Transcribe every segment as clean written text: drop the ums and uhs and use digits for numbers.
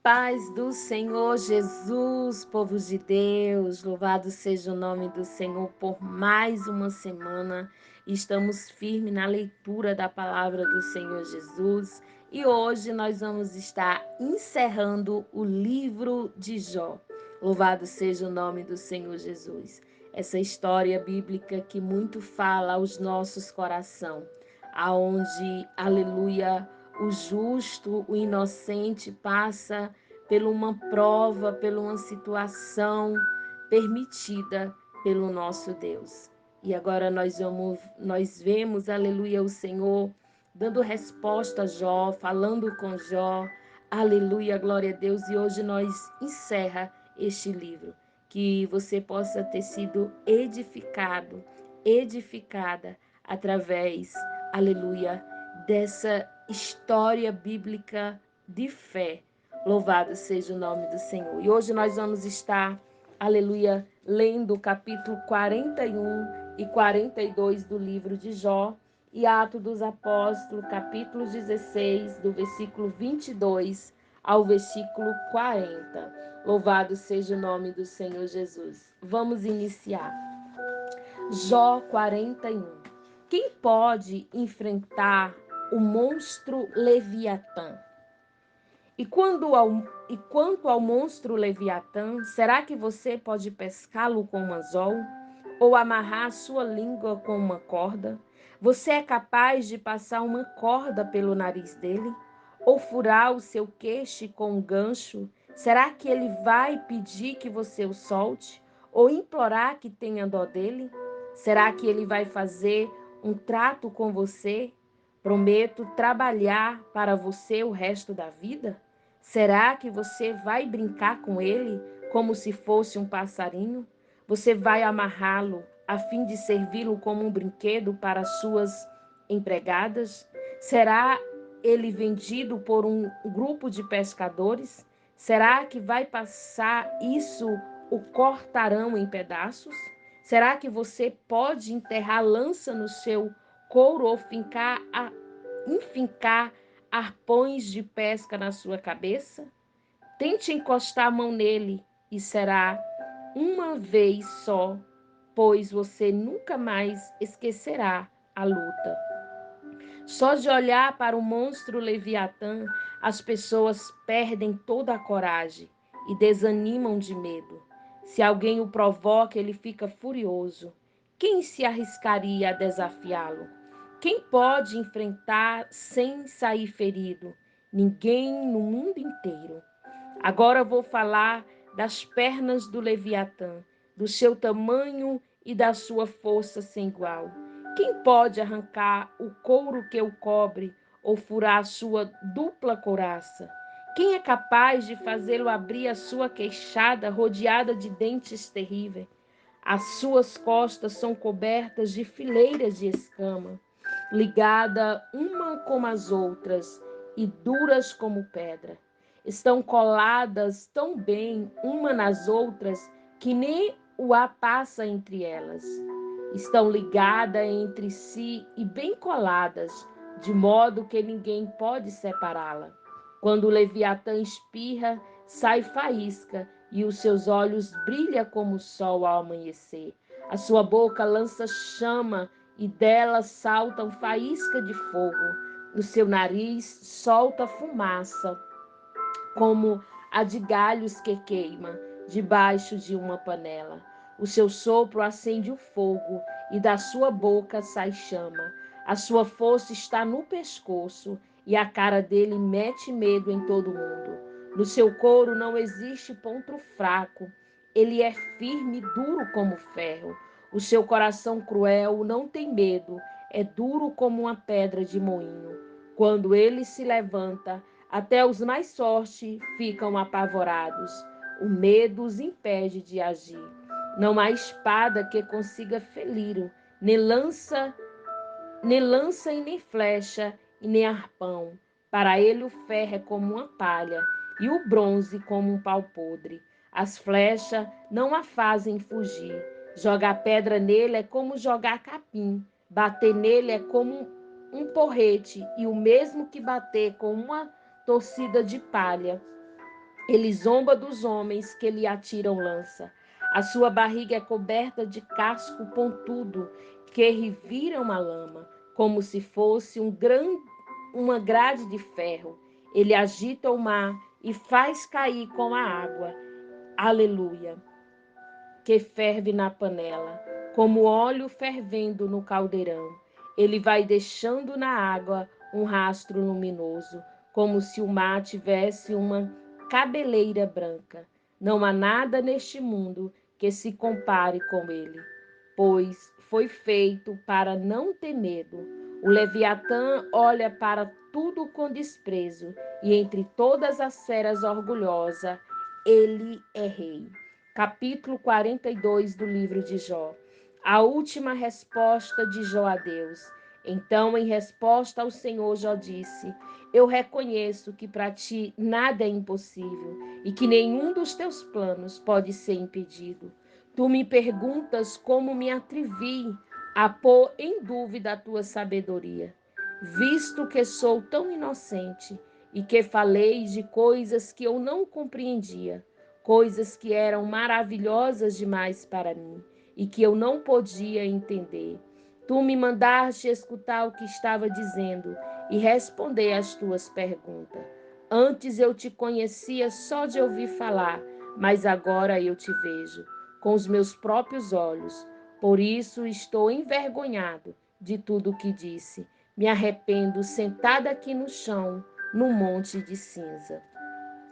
Paz do Senhor Jesus, povo de Deus, louvado seja o nome do Senhor por mais uma semana. Estamos firmes na leitura da palavra do Senhor Jesus e hoje nós vamos estar encerrando o livro de Jó. Louvado seja o nome do Senhor Jesus. Essa história bíblica que muito fala aos nossos corações, aonde, aleluia, o justo, o inocente passa por uma prova, por uma situação permitida pelo nosso Deus. E agora nós vemos, aleluia, o Senhor dando resposta a Jó, falando com Jó, aleluia, glória a Deus. E hoje nós encerra este livro, que você possa ter sido edificado, edificada através, aleluia, dessa história bíblica de fé. Louvado seja o nome do Senhor. E hoje nós vamos estar, aleluia, lendo o capítulo 41 e 42 do livro de Jó e Atos dos Apóstolos, capítulo 16, do versículo 22 ao versículo 40. Louvado seja o nome do Senhor Jesus. Vamos iniciar. Jó 41. Quem pode enfrentar o monstro Leviatã? Quanto ao monstro Leviatã, será que você pode pescá-lo com um anzol? Ou amarrar sua língua com uma corda? Você é capaz de passar uma corda pelo nariz dele? Ou furar o seu queixo com um gancho? Será que ele vai pedir que você o solte? Ou implorar que tenha dó dele? Será que ele vai fazer um trato com você? Prometo trabalhar para você o resto da vida? Será que você vai brincar com ele como se fosse um passarinho? Você vai amarrá-lo a fim de servi-lo como um brinquedo para suas empregadas? Será ele vendido por um grupo de pescadores? Será que vai passar isso, o cortarão em pedaços? Será que você pode enterrar lança no seu couro ou enfincar arpões de pesca na sua cabeça? Tente encostar a mão nele e será uma vez só, pois você nunca mais esquecerá a luta. Só de olhar para o monstro Leviatã, as pessoas perdem toda a coragem e desanimam de medo. Se alguém o provoca, ele fica furioso. Quem se arriscaria a desafiá-lo? Quem pode enfrentar sem sair ferido? Ninguém no mundo inteiro. Agora vou falar das pernas do Leviatã, do seu tamanho e da sua força sem igual. Quem pode arrancar o couro que o cobre ou furar a sua dupla couraça? Quem é capaz de fazê-lo abrir a sua queixada rodeada de dentes terríveis? As suas costas são cobertas de fileiras de escama, ligadas uma com as outras e duras como pedra. Estão coladas tão bem uma nas outras que nem o ar passa entre elas. Estão ligadas entre si e bem coladas, de modo que ninguém pode separá-la. Quando o Leviatã espirra, sai faísca e os seus olhos brilham como o sol ao amanhecer. A sua boca lança chama e dela saltam faísca de fogo. No seu nariz solta fumaça, como a de galhos que queima debaixo de uma panela. O seu sopro acende o fogo e da sua boca sai chama. A sua força está no pescoço e a cara dele mete medo em todo mundo. No seu couro não existe ponto fraco. Ele é firme e duro como ferro. O seu coração cruel não tem medo, é duro como uma pedra de moinho. Quando ele se levanta, até os mais fortes ficam apavorados. O medo os impede de agir. Não há espada que consiga feri-lo, nem lança e nem flecha e nem arpão. Para ele o ferro é como uma palha e o bronze como um pau podre. As flechas não a fazem fugir. Jogar pedra nele é como jogar capim. Bater nele é como um porrete e o mesmo que bater com uma torcida de palha. Ele zomba dos homens que lhe atiram lança. A sua barriga é coberta de casco pontudo que reviram a lama, como se fosse uma grade de ferro. Ele agita o mar e faz cair com a água. Aleluia, que ferve na panela, como óleo fervendo no caldeirão. Ele vai deixando na água um rastro luminoso, como se o mar tivesse uma cabeleira branca. Não há nada neste mundo que se compare com ele, pois foi feito para não ter medo. O Leviatã olha para tudo com desprezo, e entre todas as feras orgulhosas, ele é rei. Capítulo 42 do livro de Jó. A última resposta de Jó a Deus. Então, em resposta ao Senhor, Jó disse: Eu reconheço que para ti nada é impossível e que nenhum dos teus planos pode ser impedido. Tu me perguntas como me atrevi a pôr em dúvida a tua sabedoria, visto que sou tão inocente e que falei de coisas que eu não compreendia, coisas que eram maravilhosas demais para mim e que eu não podia entender. Tu me mandaste escutar o que estava dizendo e responder às tuas perguntas. Antes eu te conhecia só de ouvir falar, mas agora eu te vejo com os meus próprios olhos. Por isso estou envergonhado de tudo o que disse. Me arrependo sentada aqui no chão, no monte de cinza.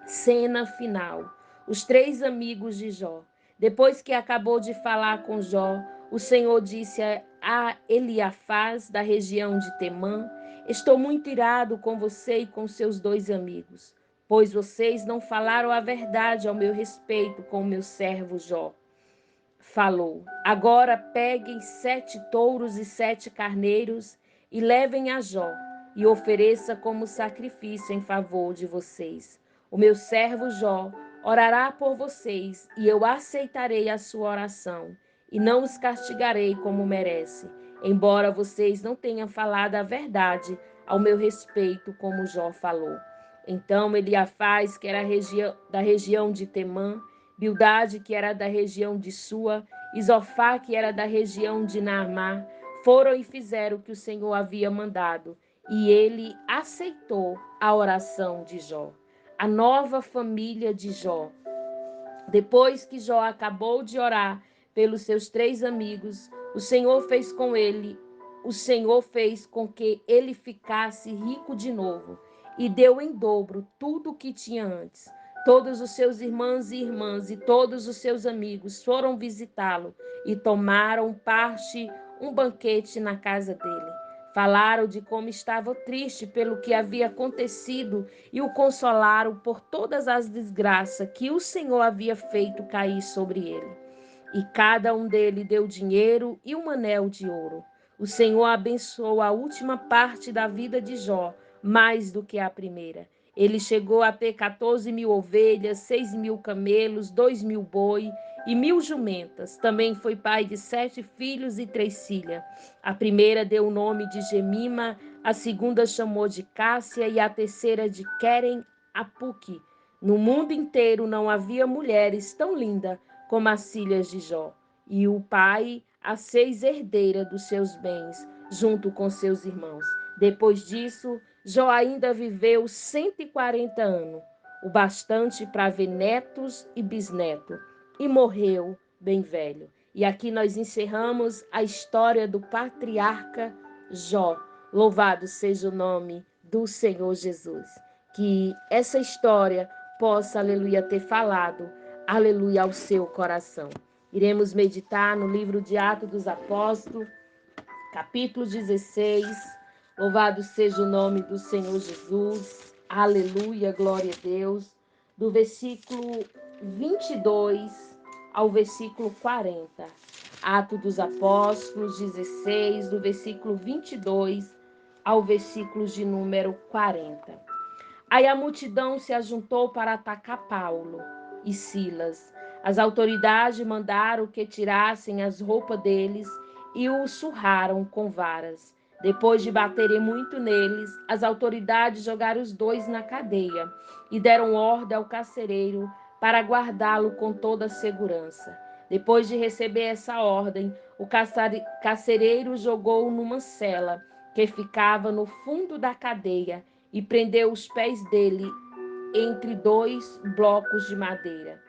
Cena final. Os três amigos de Jó. Depois que acabou de falar com Jó, o Senhor disse a Eliafaz, da região de Temã: Estou muito irado com você e com seus dois amigos, pois vocês não falaram a verdade ao meu respeito com o meu servo Jó. Falou: Agora peguem 7 touros e 7 carneiros e levem a Jó e ofereça como sacrifício em favor de vocês. O meu servo Jó orará por vocês e eu aceitarei a sua oração e não os castigarei como merece, embora vocês não tenham falado a verdade ao meu respeito como Jó falou. Então Eliafaz, que era da região de Temã, Bildade, que era da região de Sua, e Zofá, que era da região de Naamá, foram e fizeram o que o Senhor havia mandado, e ele aceitou a oração de Jó. A nova família de Jó. Depois que Jó acabou de orar pelos seus três amigos, o Senhor fez com que ele ficasse rico de novo e deu em dobro tudo o que tinha antes. Todos os seus irmãos e irmãs e todos os seus amigos foram visitá-lo e tomaram parte um banquete na casa dele. Falaram de como estava triste pelo que havia acontecido e o consolaram por todas as desgraças que o Senhor havia feito cair sobre ele. E cada um deles deu dinheiro e um anel de ouro. O Senhor abençoou a última parte da vida de Jó, mais do que a primeira. Ele chegou a ter 14.000 ovelhas, 6.000 camelos, 2.000 boi e 1.000 jumentas. Também foi pai de 7 filhos e 3 filhas. A primeira deu o nome de Gemima, a segunda chamou de Cássia e a terceira de Queren Apuque. No mundo inteiro não havia mulheres tão lindas como as filhas de Jó. E o pai as fez herdeira dos seus bens, junto com seus irmãos. Depois disso, Jó ainda viveu 140 anos, o bastante para ver netos e bisnetos, e morreu bem velho. E aqui nós encerramos a história do patriarca Jó. Louvado seja o nome do Senhor Jesus. Que essa história possa, aleluia, ter falado, aleluia, ao seu coração. Iremos meditar no livro de Atos dos Apóstolos, capítulo 16. Louvado seja o nome do Senhor Jesus. Aleluia, glória a Deus. Do versículo 22 ao versículo 40. Atos dos Apóstolos 16, do versículo 22 ao versículo de número 40. Aí a multidão se ajuntou para atacar Paulo e Silas. As autoridades mandaram que tirassem as roupas deles e os surraram com varas. Depois de baterem muito neles, as autoridades jogaram os dois na cadeia e deram ordem ao carcereiro para guardá-lo com toda a segurança. Depois de receber essa ordem, o carcereiro jogou-o numa cela que ficava no fundo da cadeia e prendeu os pés dele entre dois blocos de madeira.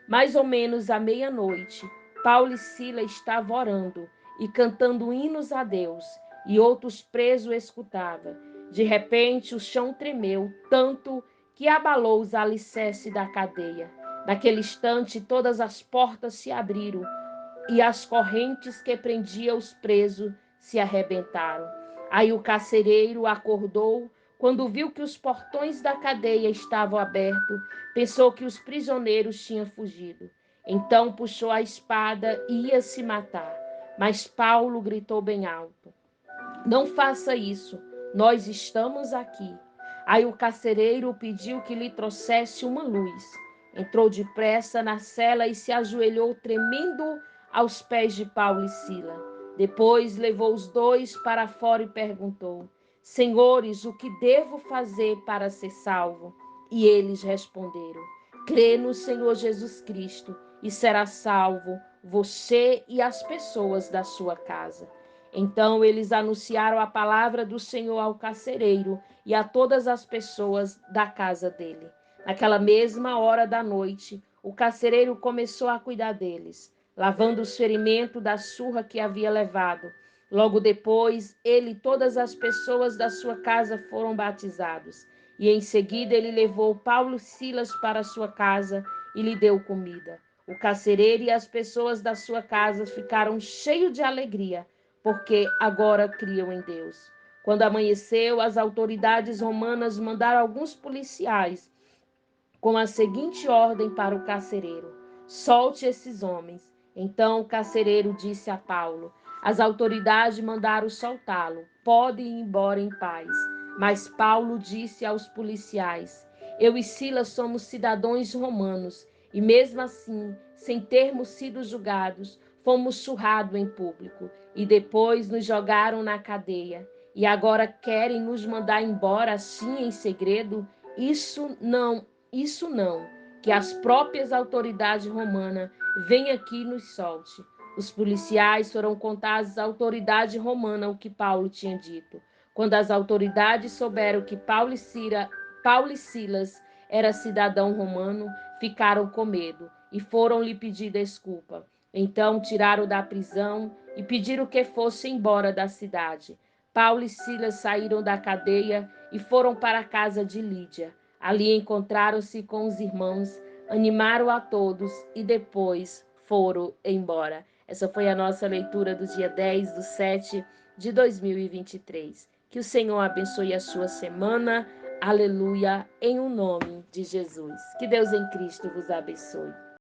Mais ou menos à meia-noite, Paulo e Sila estavam orando e cantando hinos a Deus, e outros presos escutavam. De repente, o chão tremeu tanto que abalou os alicerces da cadeia. Naquele instante, todas as portas se abriram e as correntes que prendiam os presos se arrebentaram. Aí o carcereiro acordou. Quando viu que os portões da cadeia estavam abertos, pensou que os prisioneiros tinham fugido. Então puxou a espada e ia se matar. Mas Paulo gritou bem alto: Não faça isso, nós estamos aqui. Aí o carcereiro pediu que lhe trouxesse uma luz. Entrou depressa na cela e se ajoelhou tremendo aos pés de Paulo e Sila. Depois levou os dois para fora e perguntou: Senhores, o que devo fazer para ser salvo? E eles responderam: Crê no Senhor Jesus Cristo e será salvo você e as pessoas da sua casa. Então eles anunciaram a palavra do Senhor ao carcereiro e a todas as pessoas da casa dele. Naquela mesma hora da noite, o carcereiro começou a cuidar deles, lavando os ferimentos da surra que havia levado. Logo depois, ele e todas as pessoas da sua casa foram batizados. E em seguida ele levou Paulo e Silas para sua casa e lhe deu comida. O carcereiro e as pessoas da sua casa ficaram cheios de alegria, porque agora criam em Deus. Quando amanheceu, as autoridades romanas mandaram alguns policiais com a seguinte ordem para o carcereiro: Solte esses homens. Então o carcereiro disse a Paulo: As autoridades mandaram soltá-lo. Pode ir embora em paz. Mas Paulo disse aos policiais: Eu e Silas somos cidadãos romanos e mesmo assim, sem termos sido julgados, fomos surrados em público e depois nos jogaram na cadeia. E agora querem nos mandar embora assim em segredo? Isso não, que as próprias autoridades romanas venham aqui e nos solte. Os policiais foram contar às autoridades romanas o que Paulo tinha dito. Quando as autoridades souberam que Paulo e Silas era cidadão romano, ficaram com medo e foram lhe pedir desculpa. Então tiraram da prisão e pediram que fosse embora da cidade. Paulo e Silas saíram da cadeia e foram para a casa de Lídia. Ali encontraram-se com os irmãos, animaram a todos e depois foram embora. Essa foi a nossa leitura do dia 10/7 de 2023. Que o Senhor abençoe a sua semana. Aleluia, em o nome de Jesus. Que Deus em Cristo vos abençoe.